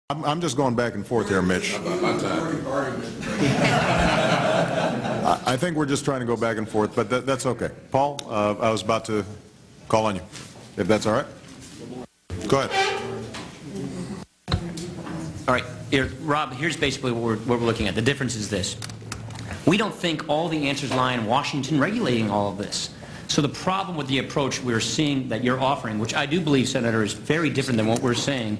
I'm just going back and forth here, Mitch. I think we're just trying to go back and forth, but that's okay. Paul, I was about to call on you, if that's all right. Go ahead. All right, here, Rob, here's basically what we're looking at. The difference is this. We don't think all the answers lie in Washington regulating all of this. So the problem with the approach we're seeing that you're offering, which I do believe, Senator, is very different than what we're saying,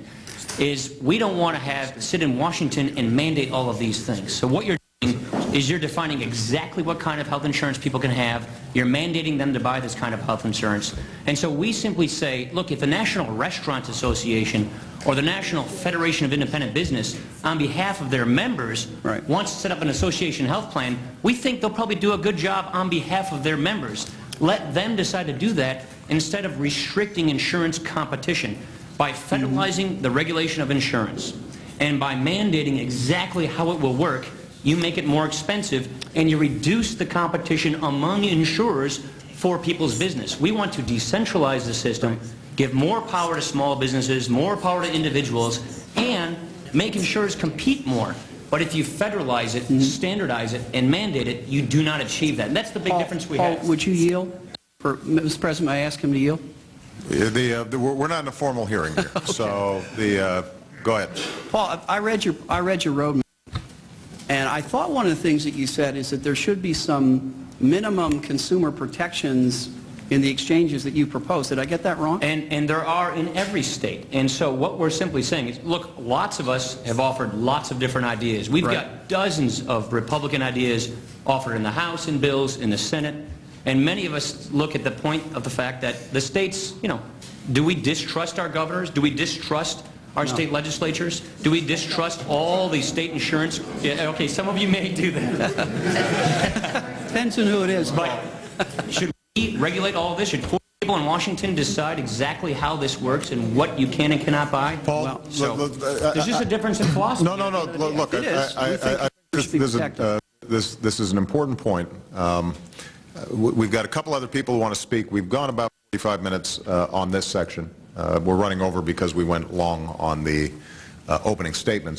is we don't want to sit in Washington and mandate all of these things. So what you're doing is you're defining exactly what kind of health insurance people can have. You're mandating them to buy this kind of health insurance. And so we simply say, look, if the National Restaurant Association or the National Federation of Independent Business, on behalf of their members, wants to set up an association health plan, we think they'll probably do a good job on behalf of their members. Let them decide to do that instead of restricting insurance competition by federalizing the regulation of insurance and by mandating exactly how it will work. You make it more expensive and you reduce the competition among insurers for people's business. We want to decentralize the system, give more power to small businesses, more power to individuals, and make insurers compete more. But if you federalize it, standardize it, and mandate it, you do not achieve that. And that's the big difference we have. Paul, would you yield? Mr. President, may I ask him to yield? We're not in a formal hearing here, so go ahead. Paul, I read your roadmap, and I thought one of the things that you said is that there should be some minimum consumer protections in the exchanges that you propose. Did I get that wrong? And there are in every state. And so what we're simply saying is, look, lots of us have offered lots of different ideas. We've got dozens of Republican ideas offered in the House in bills, in the Senate. And many of us look at the point of the fact that the states, you know, do we distrust our governors? Do we distrust our state legislatures? Do we distrust all the state insurance? Yeah, okay, some of you may do that. Depends on who it is. But should we regulate all of this? Should people in Washington decide exactly how this works and what you can and cannot buy? Paul, there's just a difference in philosophy. No. Look, I think this is an important point. We've got a couple other people who want to speak. We've gone about 45 minutes on this section. We're running over because we went long on the opening statements.